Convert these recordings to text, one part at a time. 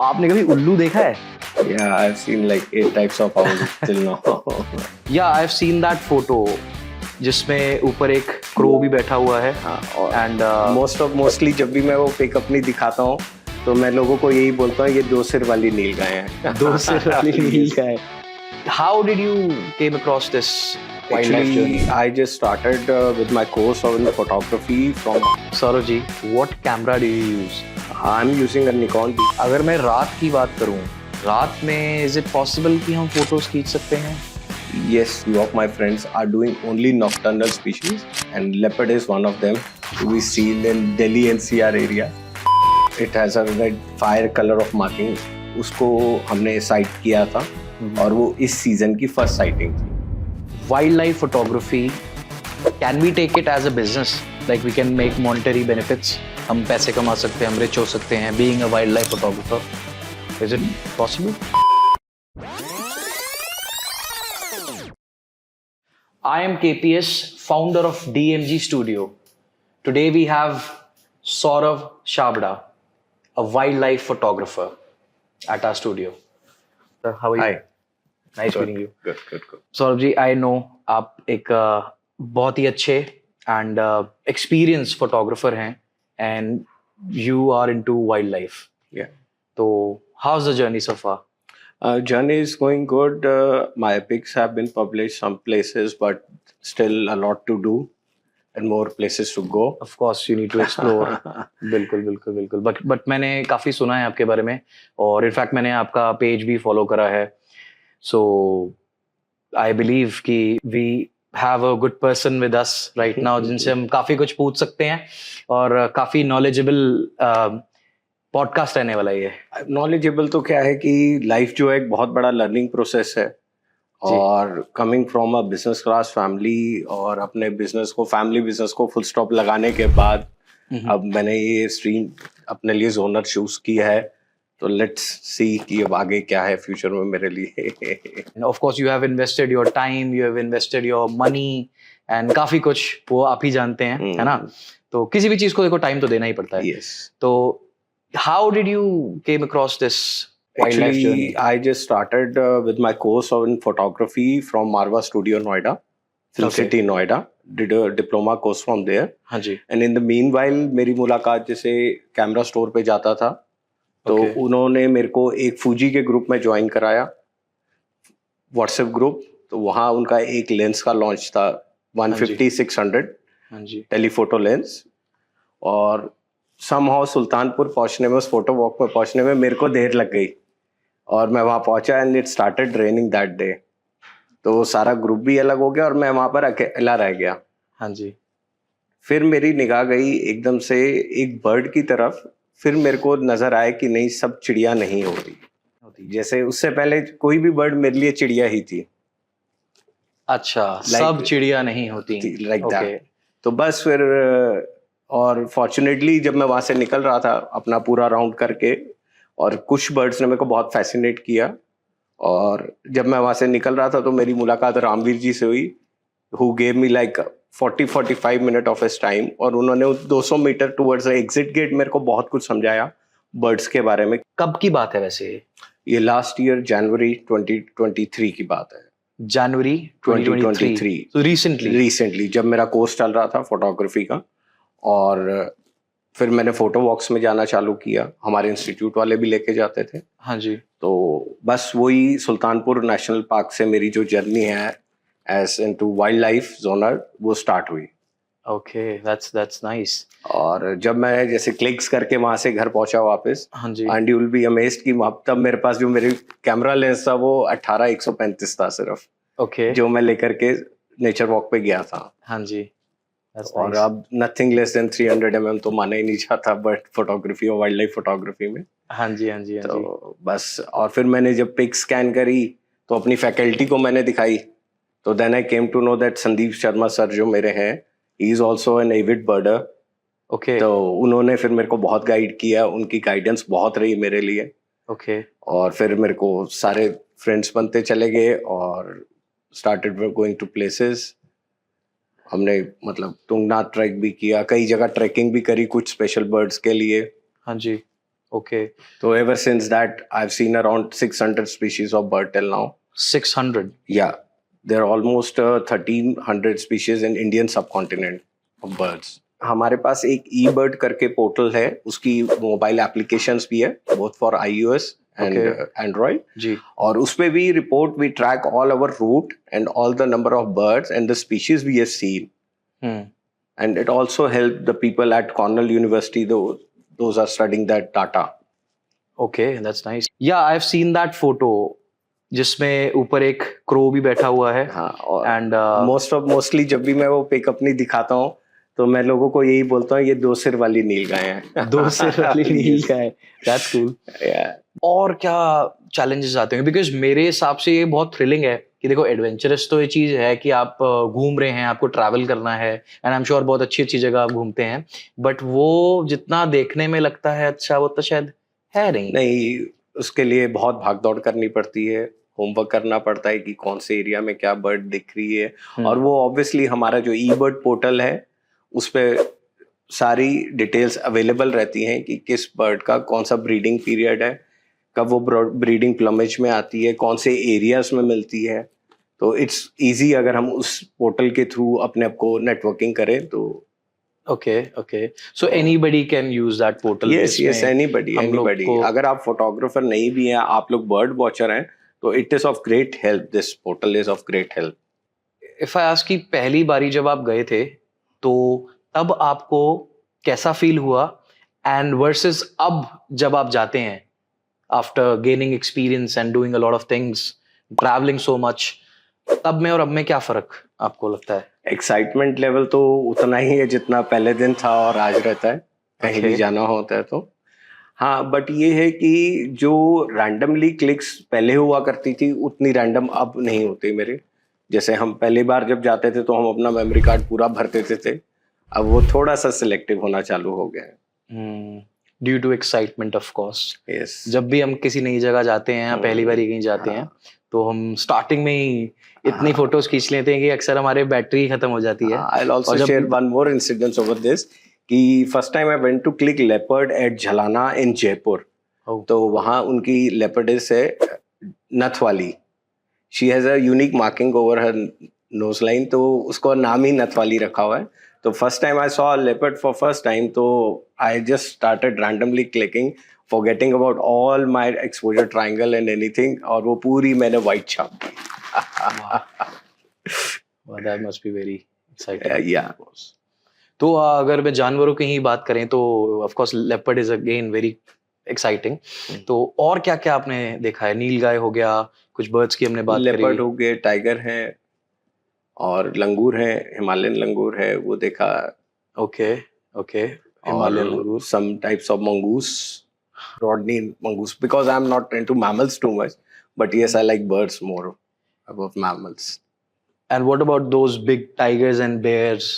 आपने कभी उल्लू देखा है? Yeah, I've seen like 8 types of owls till now. या I have seen that photo जिसमें ऊपर एक क्रो भी बैठा हुआ है हाँ, और एंड मोस्टली जब भी मैं वो पिक अपनी दिखाता हूँ तो मैं लोगों को यही बोलता हूँ ये 2 सिर वाली नीलगाय है। 2 सिर वाली नीलगाय। How did you came across this wildlife Actually, journey? I just started with my course in photography from. Saurabh ji, what camera do you use? I'm using a Nikon D. अगर मैं रात की बात करूं, रात में इज इट पॉसिबल कि हम फोटोज खींच सकते हैं? Yes, few of my friends are doing only nocturnal species, and leopard is one of them. We seen in Delhi NCR area. It has a red fire color of marking. उसको हमने site किया था और वो इस season की first sighting थी। Wildlife photography, can we take it as a business? Like we can make monetary benefits? हम पैसे कमा सकते हैं, हम रिच हो सकते हैं being a wildlife photographer. Is it possible? I am KPS, founder of DMG Studio. Today we have Saurav Shabda, a wildlife photographer at our studio. Sir, how are you? Hi. Nice meeting you. Good. Saurabh ji, I know आप एक बहुत ही अच्छे and experience photographer हैं and you are into wild life. Yeah. तो how is the journey so far? Journey is going good. My pics have been published some places, but still a lot to do and more places to go. Of course you need to explore. बिल्कुल but मैंने काफ़ी सुना है आपके बारे में और in fact मैंने आपका पेज भी फॉलो करा है। सो आई बिलीव कि we have a good person with us right now जिनसे हम काफ़ी कुछ पूछ सकते हैं और काफ़ी नॉलेजेबल पॉडकास्ट रहने वाला ये। नॉलेजेबल तो क्या है कि लाइफ जो है एक बहुत बड़ा लर्निंग प्रोसेस है और coming from a business class family और अपने बिजनेस को फैमिली बिजनेस को फुल स्टॉप लगाने के बाद अब मैंने ये स्ट्रीम अपने लिए जोनर चूज किया है, तो लेट्स सी कि अब आगे क्या है फ्यूचर में मेरे लिए। Of course you have invested your time, you have invested your money and काफ़ी कुछ वो आप ही जानते हैं, है ना? तो किसी भी चीज़ को देखो टाइम तो देना ही पड़ता है। Yes. तो how did you came across this wildlife journey? Actually, I just started with my course in photography from Marwa Studio, Noida, Film Okay. City, Noida. Did a diploma course from there. हाँ जी। And in the meanwhile, मेरी मुलाकात जैसे camera store पे जाता था तो Okay. उन्होंने मेरे को एक फूजी के ग्रुप में ज्वाइन कराया, व्हाट्सएप ग्रुप। तो वहाँ उनका एक लेंस का लॉन्च था 150-600 हाँ जी। टेलीफोटो लेंस, और समहाउ सुल्तानपुर पहुंचने में, उस फोटो वॉक में पहुंचने में मेरे को देर लग गई और मैं वहां पहुंचा and it started raining that day. तो सारा ग्रुप भी अलग हो गया और मैं वहां पर अकेला रह गया। हाँ जी। फिर मेरी निगाह गई एकदम से एक बर्ड की तरफ, फिर मेरे को नजर आया कि नहीं, सब चिड़िया नहीं होती। जैसे उससे पहले कोई भी बर्ड मेरे लिए चिड़िया ही थी। अच्छा, सब चिड़िया नहीं होती लाइक दैट। तो बस फिर और फॉर्चुनेटली जब मैं वहां से निकल रहा था अपना पूरा राउंड करके, और कुछ बर्ड्स ने मेरे को बहुत फैसिनेट किया, और जब मैं वहां से निकल रहा था तो मेरी मुलाकात रामवीर जी से हुई, who gave me like 40-45 minute of his time, और उन्होंने 200 मीटर टुवर्ड्स एग्जिट गेट मेरे को बहुत कुछ समझाया बर्ड्स के बारे में। कब की बात है वैसे? ये लास्ट ईयर जनवरी 2023 की बात है। जनवरी 2023। तो रिसेंटली जब मेरा कोर्स चल रहा था फोटोग्राफी का, और फिर मैंने फोटो वॉक्स में जाना चालू किया, हमारे इंस्टीट्यूट वाले भी लेके जाते थे। हाँ जी। तो बस वही सुल्तानपुर नेशनल पार्क से मेरी जो जर्नी है as into wild life genre, वो स्टार्ट हुई। Okay, that's nice. और जब मैं जैसे क्लिक्स करके वहां से घर पहुंचा वापस, हाँ जी। And you will be amazed कि तब मेरे पास जो मेरी कैमरा लेंस था वो 18-135 था सिर्फ, ओके। जो मैं लेकर के नेचर वॉक पे गया था। हाँ जी। और अब नथिंग लेस देन 300 mm तो माना ही नहीं जाता बट फोटोग्राफी और वाइल्ड लाइफ फोटोग्राफी में। हाँ जी। तो बस, और फिर मैंने जब पिक स्कैन करी तो अपनी फैकल्टी को मैंने दिखाई, तो then I came to know that Sandeep Sharma sir जो मेरे हैं, he is also an avid birder. Okay. तो उन्होंने फिर मेरे को बहुत गाइड किया, उनकी गाइडेंस बहुत रही मेरे लिए। ओके। और फिर मेरे को सारे फ्रेंड्स बनते चले गए और स्टार्टेड गोइंग टू प्लेसेस। हमने तुंगनाथ ट्रैक भी किया, कई जगह ट्रैकिंग भी करी कुछ स्पेशल बर्ड्स के लिए। हाँ जी। Okay. So ever since that, I've seen around 600 species of bird till now. 600. Yeah, there are almost 1300 species in Indian subcontinent of birds. हमारे पास एक eBird करके पोर्टल है, उसकी मोबाइल एप्लीकेशंस भी है, both for iOS and Android. जी. और उसपे भी report, we track all our route and all the number of birds and the species we have seen. And it also helped the people at Cornell University, those are studying that data. Okay, that's nice. Yeah, I've seen that photo जिसमें ऊपर एक crow भी बैठा हुआ है. हाँ, और and mostly जब भी मैं वो पिक अपनी दिखाता हूँ तो मैं लोगों को यही बोलता हूँ, ये 2 सिर वाली नीलगाय है. 2 सिर वाली नीलगाय. That's cool. Yeah. और क्या चैलेंजेस आते हैं? बिकॉज मेरे हिसाब से ये बहुत थ्रिलिंग है कि देखो, एडवेंचरस तो ये चीज़ है कि आप घूम रहे हैं, आपको ट्रैवल करना है, एंड आई एम श्योर बहुत अच्छी अच्छी जगह आप घूमते हैं, बट वो जितना देखने में लगता है अच्छा, वो तो शायद है नहीं. उसके लिए बहुत भागदौड़ करनी पड़ती है, होमवर्क करना पड़ता है कि कौन से एरिया में क्या बर्ड दिख रही है. और वो ऑब्वियसली हमारा जो eBird पोर्टल है उस पे सारी डिटेल्स अवेलेबल रहती हैं कि किस बर्ड का कौन सा ब्रीडिंग पीरियड है, कब वो ब्रीडिंग प्लमेज में आती है, कौन से एरियाज में मिलती है. तो इट्स इजी अगर हम उस पोर्टल के थ्रू अपने आप को नेटवर्किंग करें तो. Okay. So anybody can use that portal. Yes, anybody. अगर आप फोटोग्राफर नहीं भी हैं, आप लोग बर्ड वॉचर हैं, तो it is of great help. This portal is of great help. If I ask कि पहली बारी जब आप गए थे तो तब आपको कैसा फील हुआ, एंड वर्सेस अब जब आप जाते हैं after gaining experience and doing a lot of things, travelling so much, तब में और अब में क्या फर्क आपको लगता है? एक्साइटमेंट लेवल तो उतना ही है जितना पहले दिन था और आज रहता है, कहीं भी जाना होता है तो. हाँ, बट ये है कि जो रैंडमली क्लिक्स पहले हुआ करती थी उतनी रैंडम अब नहीं होती मेरे. जैसे हम पहली बार जब जाते थे तो हम अपना मेमोरी कार्ड पूरा भर देते थे, अब वो थोड़ा सा सिलेक्टिव होना चालू हो गया है. Due to excitement of course. Yes. जब भी हम किसी नई जगह जाते हैं या पहली बार कहीं जाते हैं तो हम स्टार्टिंग में ही इतनी फोटोज खींच लेते हैं कि अक्सर हमारे बैटरी खत्म हो जाती है. I will also share one more incident over this कि first time I went to click leopard at Jhalana in Jaipur. तो वहाँ उनकी लेपर्डिस है नथ वाली. She has a unique marking over her nose line, तो उसको नाम ही नथ वाली रखा हुआ है. तो first time I saw leopard for first time, तो I just started randomly clicking, forgetting about all my exposure triangle and anything, और वो पूरी मैंने white छाप दी. Wow, that must be very exciting. Yeah. तो अगर मैं जानवरों की ही बात करें तो of course leopard is again very exciting. तो और क्या क्या आपने देखा है? नीलगाय हो गया, कुछ बर्ड्स की हमने बात करी. लेपर्ड हो गए, टाइगर है और लंगूर है, हिमालयन लंगूर है, वो देखा. Okay. Himalayan langur. Some types of mongoose. Rodney mongoose, because I'm not into mammals too much, but yes, I like birds more above mammals. And what about those big tigers and bears?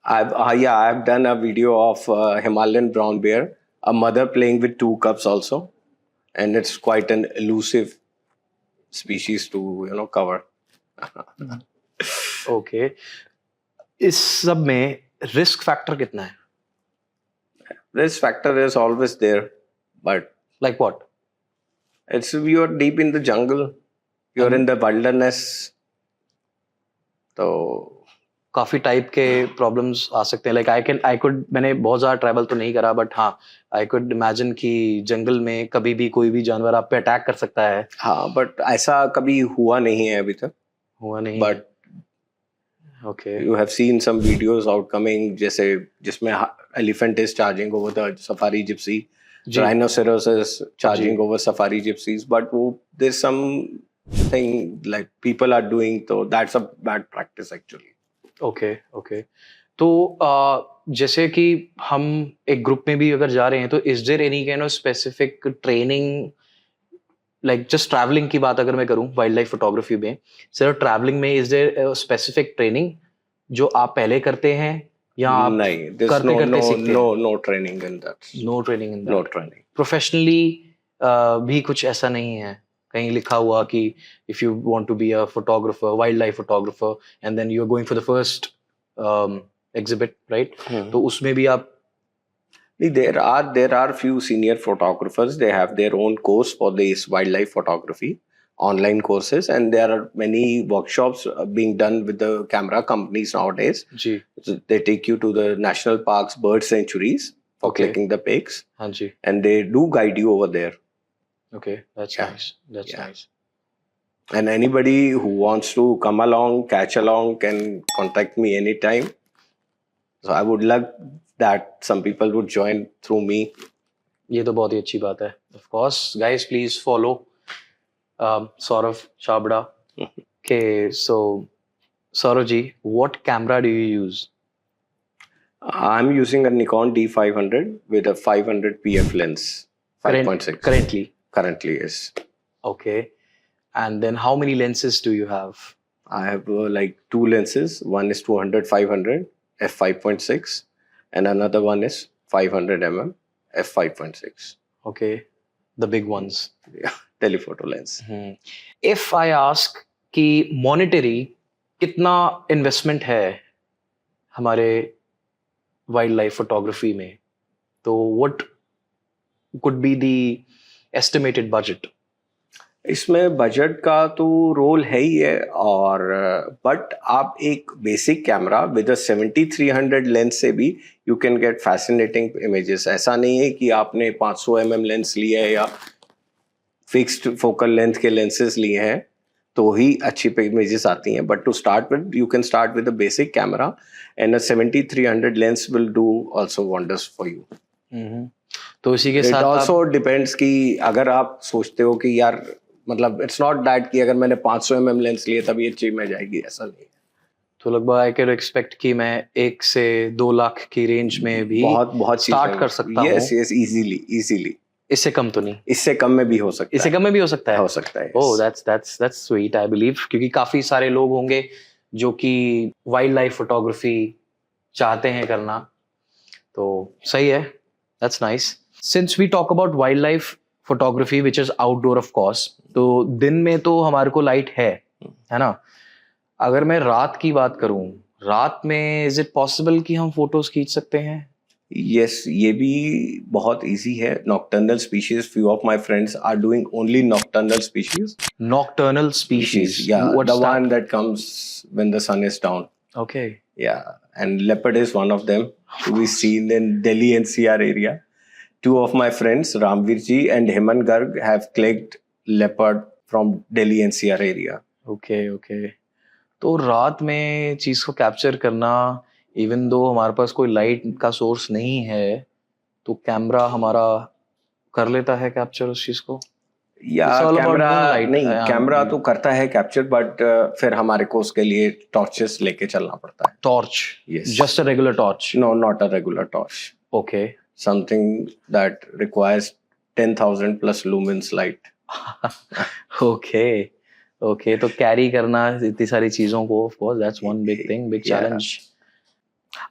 I've done a video of Himalayan brown bear, a mother playing with 2 cubs also, and it's quite an elusive species to cover. Okay. इस सब में risk factor कितना है? Risk factor is always there. But like what? It's you're deep in the jungle, you're in the wilderness, तो काफी type के problems आ सकते हैं. लाइक आई कुड मैंने बहुत ज्यादा ट्रैवल तो नहीं करा, बट हाँ आई कुड इमेजिन कि जंगल में कभी भी कोई भी जानवर आप पे अटैक कर सकता है. हाँ, बट ऐसा कभी हुआ नहीं है अभी तक. हुआ नहीं. But okay, you have seen some videos outcoming, जैसे जिसमें elephant is charging over the safari gypsy, rhinoceros is charging over safari gypsies, but there's something like people are doing, so that's a bad practice actually. Okay. तो जैसे कि हम एक group में भी अगर जा रहे हैं तो is there any kind of specific training, like just traveling की बात अगर मैं करूं वाइल्ड लाइफ फोटोग्राफी में, सिर्फ ट्रैवलिंग में is there a specific training जो आप पहले करते हैं या आप करते सीखते हैं? No training in that. No training in that. No training. Professionally भी कुछ ऐसा नहीं है कहीं लिखा हुआ कि if you want to be a photographer, wildlife photographer, and then you're going for the first exhibit, right? तो उसमें भी आप There are few senior photographers. They have their own course for this wildlife photography, online courses, and there are many workshops being done with the camera companies nowadays. Ji So they take you to the national parks, bird sanctuaries for Okay. clicking the pics, हाँ जी and they do guide you over there. okay that's Yeah. nice that's Yeah. nice And anybody who wants to come along, catch along, can contact me anytime. So I would love that some people would join through me. ये तो बहुत ही अच्छी बात है of course guys please follow Saurav Chabda okay so Saurav ji what camera do you use I'm using a Nikon D500 with a 500 PF lens, 5.6. Currently, yes. Okay. And then how many lenses do you have? I have like two lenses. One is 200-500 f5.6, and another one is 500 mm f5.6. Okay. The big ones. Yeah, telephoto lens. If I ask कि monetary कितना investment है हमारे wildlife photography में, तो what could be the estimated budget? इसमें budget का तो role है ही है, और बट आप एक बेसिक कैमरा विद 7300 लेंस से भी you can get fascinating images. ऐसा नहीं है कि आपने 500 mm लेंस लिया है या फिक्स्ड फोकल लेंथ के लेंसेज लिए हैं तो ही अच्छी इमेजेस आती हैं. But to start with you can start with a basic camera and a 7300 lens will do also wonders for you. तो इसी के साथ ऑल्सो डिपेंड्स कि अगर आप सोचते हो कि यार मतलब इट्स नॉट दैट कि अगर मैंने 500 mm लेंस लिए तभी अच्छी इमेज आएगी, ऐसा नहीं है. तो लगभग आई कैन एक्सपेक्ट कि मैं 1 से 2 लाख की रेंज में भी बहुत स्टार्ट कर सकता हूँ. Yes easily. इससे कम तो नहीं? इससे कम में भी हो सकता है. इससे कम में भी हो सकता है? हो सकता है. Oh that's sweet. I believe क्योंकि काफी सारे लोग होंगे जो कि वाइल्ड लाइफ फोटोग्राफी चाहते हैं करना, तो सही है. That's nice. Since we talk about wild life photography which is outdoor of course, तो दिन में तो हमारे को लाइट है ना. अगर मैं रात की बात करूं, रात में इज इट पॉसिबल कि हम फोटोज खींच सकते हैं? यस, ये भी बहुत इजी है. Nocturnal species, few of my friends are doing only nocturnal species. Nocturnal species? Yeah, What's the that? one that comes when the sun is down. Okay. Yeah, and leopard is one of them to be seen in Delhi NCR area. Two of my friends, Ramveer ji and Heman Garg, have clicked leopard from Delhi NCR area. Okay. तो रात में चीज को capture करना, even though हमारे पास कोई light का source नहीं है, तो कैमरा हमारा कर लेता है कैप्चर उस चीज को? या कैमरा नहीं, कैमरा तो करता है कैप्चर, बट फिर हमारे को उसके लिए टॉर्चेस लेके चलना पड़ता है. Torch? Yes. Just a regular torch? No, not a regular torch. Okay. Something that requires 10,000 plus lumens light. Okay, तो कैरी करना इतनी सारी चीजों को, of course that's one big thing, big challenge.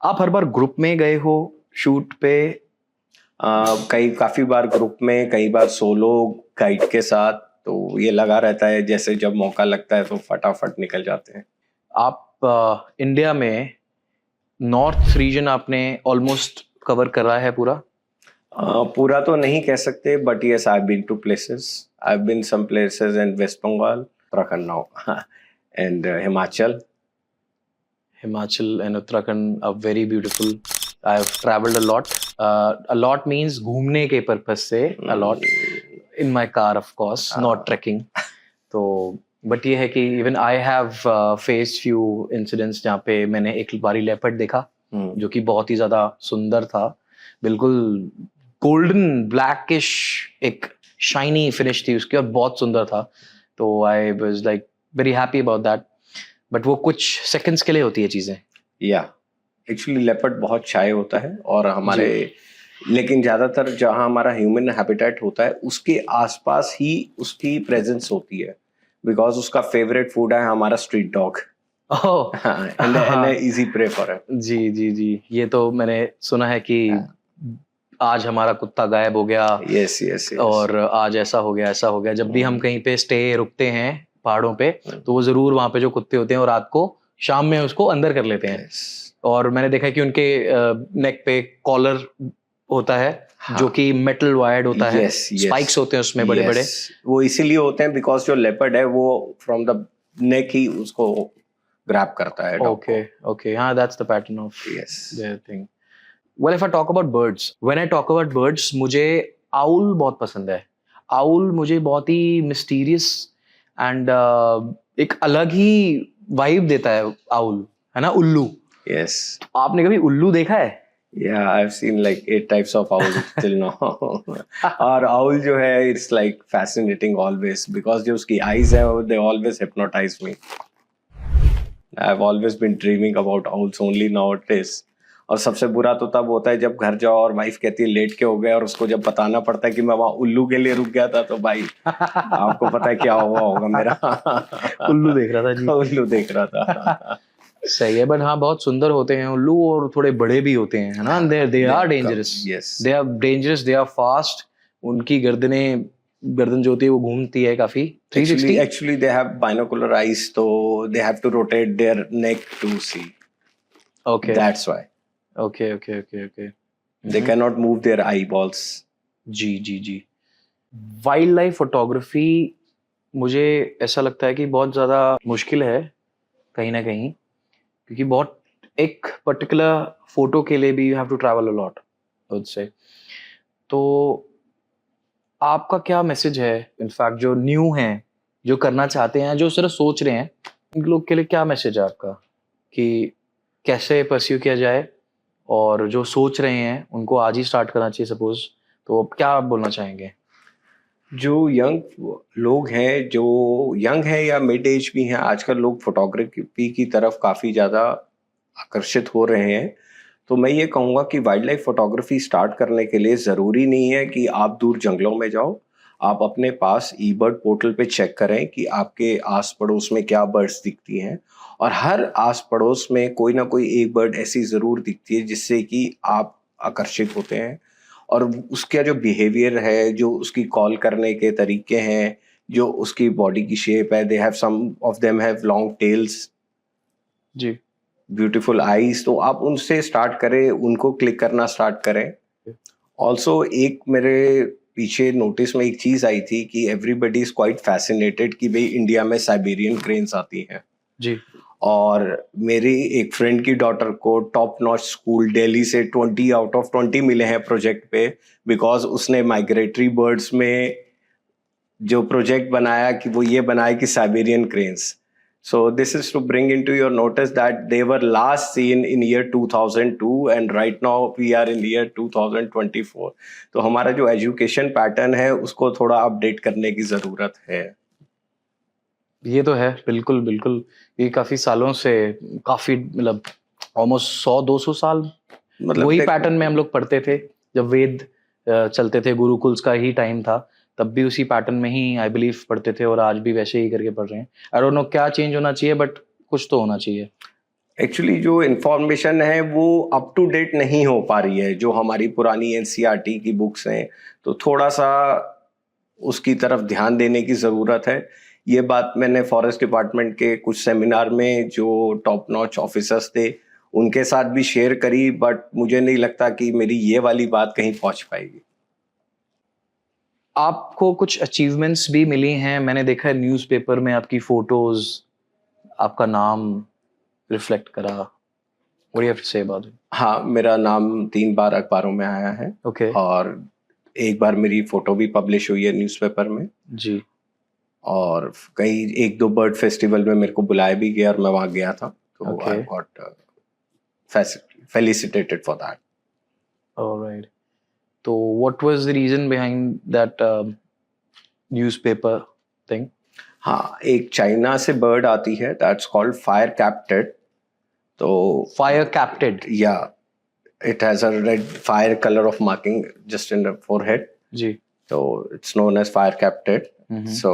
आप हर बार ग्रुप में गए हो शूट पे? काफी बार ग्रुप में, कई बार सोलो गाइड के साथ. तो ये लगा रहता है जैसे जब मौका लगता है तो फटाफट निकल जाते हैं. आप इंडिया में नॉर्थ रीजन आपने ऑलमोस्ट कवर करा है पूरा? पूरा तो नहीं कह सकते, but yes, I have been to places. I have been some places in West Bengal, Uttarakhand now, and Himachal. Himachal and Uttarakhand are very beautiful. I have traveled a lot. A lot means घूमने के पर्पस से a lot. In my car, of course, not trekking. तो but ये है कि even I have faced few incidents जहाँ पे मैंने एक बारी लेपर्ड देखा जो कि बहुत ही ज्यादा सुंदर था. बिल्कुल गोल्डन ब्लैकिश एक शाइनी फिनिश थी उसकी और बहुत सुंदर था. तो I was like very happy about that. But वो कुछ सेकंड्स के लिए होती है चीजें. या एक्चुअली लेपर्ड बहुत शाय होता है और हमारे, लेकिन ज्यादातर जहाँ हमारा ह्यूमन हैबिटेट होता है उसके आसपास ही उसकी प्रेजेंस होती है, बिकॉज उसका फेवरेट फूड है हमारा street dog. And easy prey for it. जी, ये तो मैंने सुना है कि आज हमारा कुत्ता गायब हो गया. यस. और आज ऐसा हो गया. जब भी हम कहीं पे स्टे रुकते हैं पहाड़ों पे, तो वो जरूर वहां पे जो कुत्ते होते हैं और रात को शाम में उसको अंदर कर लेते हैं. और मैंने देखा कि उनके नेक पे कॉलर होता है, हाँ, जो कि मेटल वायर्ड होता है, yes, yes, स्पाइक्स होते हैं उसमें बड़े बड़े। yes. वो इसीलिए होते हैं बिकॉज जो लेपर्ड है वो फ्रॉम द नेक ही उसको ग्रैब करता है डॉग ओके को। ओके, हाँ, that's the pattern of Yes. There thing. Well, if I talk about birds, when I talk about birds, मुझे आउल बहुत पसंद है। आउल मुझे बहुत ही मिस्टीरियस एंड एक अलग ही वाइब देता है आउल, है ना, उल्लू। Yes. आपने कभी उल्लू देखा है? Yeah, I've seen like 8 types of owl till now. और owl जो है it's like fascinating always because जो उसकी eyes है they always hypnotize me. I've always been dreaming about owls only nowadays. और सबसे बुरा तो तब होता है जब घर जाओ और वाइफ कहती है लेट के हो गए और उसको जब बताना पड़ता है कि मैं वहाँ उल्लू के लिए रुक गया था, तो भाई आपको पता है क्या हुआ होगा मेरा। उल्लू देख रहा था जी। उल्लू देख रहा था। सही है, बट हाँ, बहुत सुंदर होते हैं उल्लू, और थोड़े बड़े भी होते हैं, है ना। They are dangerous, Yes. They are dangerous, they are fast. उनकी गर्दन जो होती है वो घूमती है काफी 360। Actually, they have binocular eyes, so they have to rotate their neck to see. Okay That's why okay okay okay okay. they cannot move their eyeballs. जी जी जी। वाइल्ड लाइफ फोटोग्राफी मुझे ऐसा लगता है कि बहुत ज़्यादा मुश्किल है कहीं ना कहीं, क्योंकि बहुत एक पर्टिकुलर फोटो के लिए भी you have to travel a lot, I would say. तो आपका क्या मैसेज है, इनफैक्ट जो न्यू हैं, जो करना चाहते हैं, जो सिर्फ सोच रहे हैं, उन लोग के लिए क्या मैसेज है आपका कि कैसे परस्यू किया जाए, और जो सोच रहे हैं उनको आज ही स्टार्ट करना चाहिए सपोज, तो अब क्या आप बोलना चाहेंगे? जो यंग लोग हैं, जो यंग हैं या मिड एज भी हैं, आजकल लोग फोटोग्राफी की तरफ काफ़ी ज़्यादा आकर्षित हो रहे हैं। तो मैं ये कहूँगा कि वाइल्ड लाइफ फोटोग्राफी स्टार्ट करने के लिए ज़रूरी नहीं है कि आप दूर जंगलों में जाओ। आप अपने पास ई बर्ड पोर्टल पे चेक करें कि आपके आस पड़ोस में क्या बर्ड्स दिखती हैं, और हर आस पड़ोस में कोई ना कोई एक बर्ड ऐसी ज़रूर दिखती है जिससे कि आप आकर्षित होते हैं। और उसका जो बिहेवियर है, जो उसकी कॉल करने के तरीके हैं, जो उसकी बॉडी की शेप है, they have some of them have long tails, जी ब्यूटीफुल आईज, तो आप उनसे स्टार्ट करें, उनको क्लिक करना स्टार्ट करें। ऑल्सो एक मेरे पीछे नोटिस में एक चीज़ आई थी कि एवरीबडी इज क्वाइट फैसिनेटेड कि भाई इंडिया में साइबेरियन क्रेन्स आती हैं। जी। और मेरी एक फ्रेंड की डॉटर को टॉप नॉच स्कूल दिल्ली से 20 आउट ऑफ 20 मिले हैं प्रोजेक्ट पे, बिकॉज उसने माइग्रेटरी बर्ड्स में जो प्रोजेक्ट बनाया कि वो ये बनाया कि Siberian cranes. So this is to bring into your notice that they were last seen in year 2002 and right now we are in year 2024. तो हमारा जो एजुकेशन पैटर्न है उसको थोड़ा अपडेट करने की ज़रूरत है। ये तो है, बिल्कुल बिल्कुल। ये काफी सालों से, काफी मतलब ऑलमोस्ट 100-200 साल मतलब वही पैटर्न में हम लोग पढ़ते थे। जब वेद चलते थे, गुरुकुल्स का ही टाइम था, तब भी उसी पैटर्न में ही आई बिलीव पढ़ते थे, और आज भी वैसे ही करके पढ़ रहे हैं। आई डोंट नो क्या चेंज होना चाहिए, बट कुछ तो होना चाहिए। एक्चुअली जो इन्फॉर्मेशन है वो अप टू डेट नहीं हो पा रही है, जो हमारी पुरानी एनसीईआरटी की बुक्स हैं, तो थोड़ा सा उसकी तरफ ध्यान देने की ज़रूरत है। ये बात मैंने फॉरेस्ट डिपार्टमेंट के कुछ सेमिनार में जो टॉप नॉच ऑफिसर्स थे उनके साथ भी शेयर करी, बट मुझे नहीं लगता कि मेरी ये वाली बात कहीं पहुंच पाएगी। आपको कुछ अचीवमेंट्स भी मिली हैं, मैंने देखा है न्यूज़पेपर में आपकी फोटोज, आपका नाम रिफ्लेक्ट करा। What do you have to say about it? हाँ, मेरा नाम 3 बार अखबारों में आया है। ओके। और एक बार मेरी फोटो भी पब्लिश हुई है न्यूज़पेपर में। जी। और कई 1-2 बर्ड फेस्टिवल में मेरे को बुलाया भी गया और मैं वहाँ गया था, तो Okay. I got felicitated for that. Alright. तो what was the reason behind that newspaper thing? हाँ, एक चाइना से बर्ड आती है, दैट्स कॉल्ड फायर कैप्टेड। तो फायर कैप्टेड। या it has a red fire colour of marking just in the forehead, जी। तो it's known as fire capped. So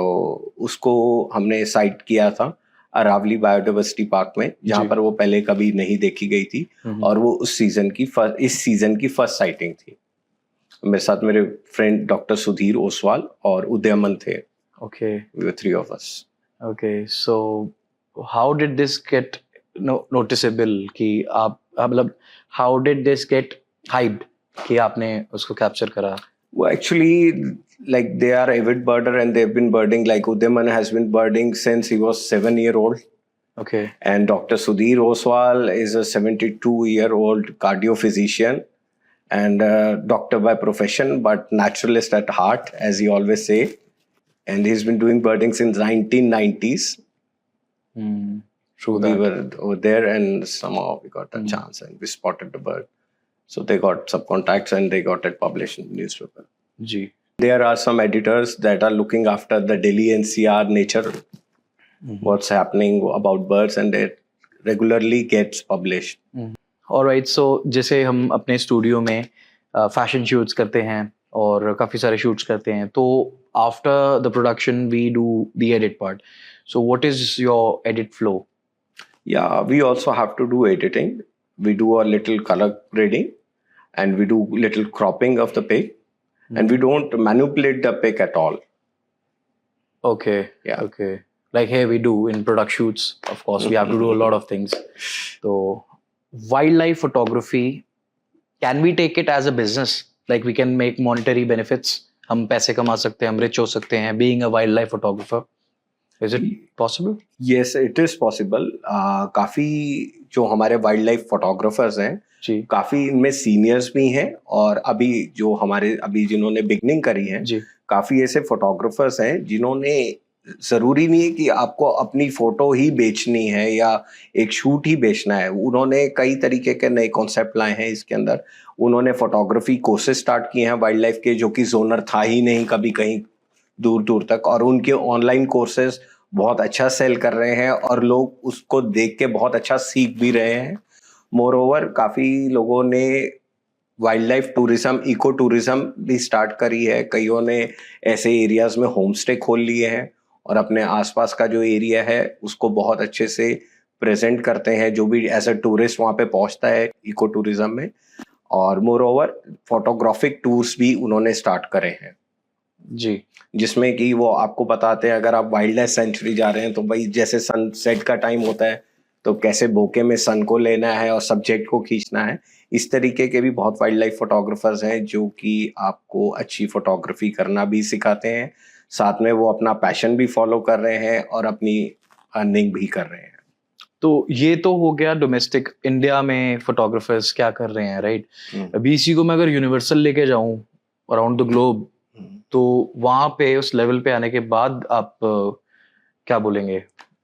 उसको हमने साइट किया था अरावली बायोडाइवर्सिटी पार्क में, जहाँ जी। पर वो पहले कभी नहीं देखी गई थी, और वो इस सीजन की फर्स्ट साइटिंग थी। मेरे साथ मेरे फ्रेंड डॉक्टर सुधीर ओसवाल और उदयमन थे। Okay. We were 3 of us. Okay. So how did this get noticeable कि आप मतलब how did this get hyped कि आपने उसको कैप्चर करा? Well, actually, like they are avid birder and they've been birding. Like Udaman has been birding since he was 7-year-old. Okay. And Dr. Sudhir Oswal is a 72-year-old cardio-physician and doctor by profession, but naturalist at heart, as he always say. And he's been doing birding since 1990s. True We that. were over there and somehow we got a chance and we spotted the bird. So they got some contacts and they got it published in the newspaper. Ji. There are some editors that are looking after the Delhi NCR nature, what's happening about birds, and it regularly gets published. Alright, so जैसे हम अपने studio में fashion shoots करते हैं और काफ़ी सारे shoots करते हैं, तो after the production we do the edit part. So what is your edit flow? Yeah, we also have to do editing. We do a little color grading and we do little cropping of the pic and we don't manipulate the pic at all. Okay. Yeah. Okay. Like here we do in product shoots, of course, we have to do a lot of things. So wildlife photography, can we take it as a business? Like we can make monetary benefits. हम पैसे कमा सकते हैं, हम rich हो सकते हैं being a wildlife photographer. Is it possible? Yes, it is possible. काफी जो हमारे वाइल्ड लाइफ फोटोग्राफर्स हैं जी. काफी इनमें सीनियर्स भी हैं और अभी जो हमारे अभी जिन्होंने बिगनिंग करी है जी. काफी ऐसे फोटोग्राफर्स हैं जिन्होंने जरूरी नहीं है कि आपको अपनी फोटो ही बेचनी है या एक शूट ही बेचना है. उन्होंने कई तरीके के नए कॉन्सेप्ट लाए हैं इसके अंदर. उन्होंने फोटोग्राफी कोर्सेज स्टार्ट किए हैं वाइल्ड लाइफ के, जो कि जोनर था ही नहीं कभी कहीं दूर दूर तक, और उनके ऑनलाइन कोर्सेज बहुत अच्छा सेल कर रहे हैं और लोग उसको देख के बहुत अच्छा सीख भी रहे हैं. मोर ओवर काफी लोगों ने wild life tourism, eco tourism भी स्टार्ट करी है. कईयों ने ऐसे एरियाज में होम स्टे खोल लिए हैं और अपने आसपास का जो एरिया है उसको बहुत अच्छे से प्रेजेंट करते हैं जो भी एज अ टूरिस्ट वहाँ पे पहुँचता है इको टूरिज्म में. और मोर ओवर फोटोग्राफिक टूर्स भी उन्होंने स्टार्ट करे हैं जी, जिसमें कि वो आपको बताते हैं अगर आप वाइल्ड लाइफ सेंचुरी जा रहे हैं तो भाई जैसे सनसेट का टाइम होता है तो कैसे बोके में सन को लेना है और सब्जेक्ट को खींचना है. इस तरीके के भी बहुत वाइल्ड लाइफ फोटोग्राफर्स हैं जो कि आपको अच्छी फोटोग्राफी करना भी सिखाते हैं, साथ में वो अपना पैशन भी फॉलो कर रहे हैं और अपनी अर्निंग भी कर रहे हैं. तो ये तो हो गया डोमेस्टिक. इंडिया में फोटोग्राफर्स क्या कर रहे हैं, राइट? अभी इसी को मैं अगर यूनिवर्सल लेके जाऊं अराउंड द ग्लोब, तो वहां पे उस लेवल पे आने के बाद आप क्या बोलेंगे?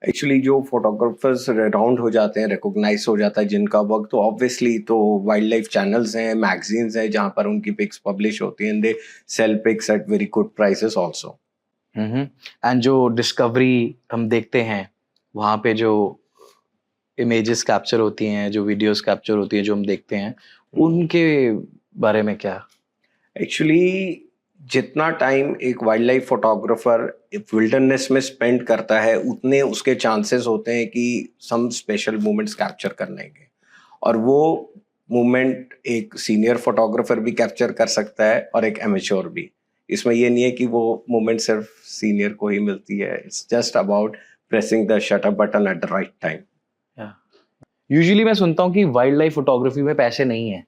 एक्चुअली जो फोटोग्राफर्स राउंड हो जाते हैं, रिकॉग्नाइज हो जाता है जिनका वर्क, तो ऑब्वियसली तो वाइल्ड लाइफ चैनल्स हैं, मैगजीन्स हैं जहां पर उनकी पिक्स पब्लिश होती हैं. They sell pics at very good prices also. And जो डिस्कवरी हम देखते हैं वहां पे जो इमेजेस कैप्चर होती हैं, जो वीडियोस कैप्चर होती हैं, जो हम देखते हैं, उनके बारे में क्या? एक्चुअली जितना टाइम एक वाइल्ड लाइफ फोटोग्राफर विल्डरनेस में स्पेंड करता है उतने उसके चांसेस होते हैं कि सम स्पेशल मोमेंट्स कैप्चर करने के, और वो मोमेंट एक सीनियर फोटोग्राफर भी कैप्चर कर सकता है और एक एमेच्योर भी. इसमें ये नहीं है कि वो मोमेंट सिर्फ सीनियर को ही मिलती है. It's just about pressing the shutter button at the right time. Usually मैं सुनता हूँ कि वाइल्ड लाइफ फोटोग्राफी में पैसे नहीं है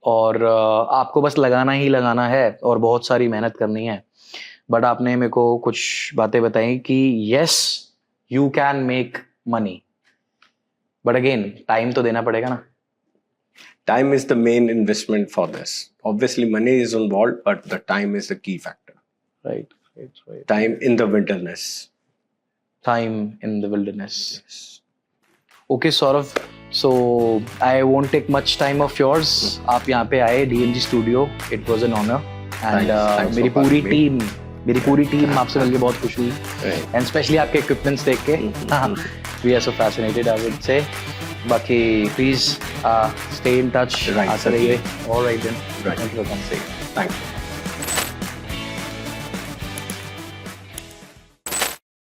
और आपको बस लगाना ही लगाना है और बहुत सारी मेहनत करनी है. बट आपने मेरे को कुछ बातें बताई कि yes you can make money, but again time तो देना पड़ेगा ना. Time is the main investment for this. Obviously money is involved, but the time is the key factor. Right. Time in the wilderness. Time in the wilderness. Yes. Okay, Saurav. So I won't take much time of yours. आप यहाँ पे आए DNG Studio. It was an honor. And Thanks मेरी पूरी team आपसे मिलके बहुत खुश हुई. And especially आपके equipments देख के. We are so fascinated, I would say. बाकी please stay in touch. आते रहिए. All right then. Right. Thank you for coming. Thank you.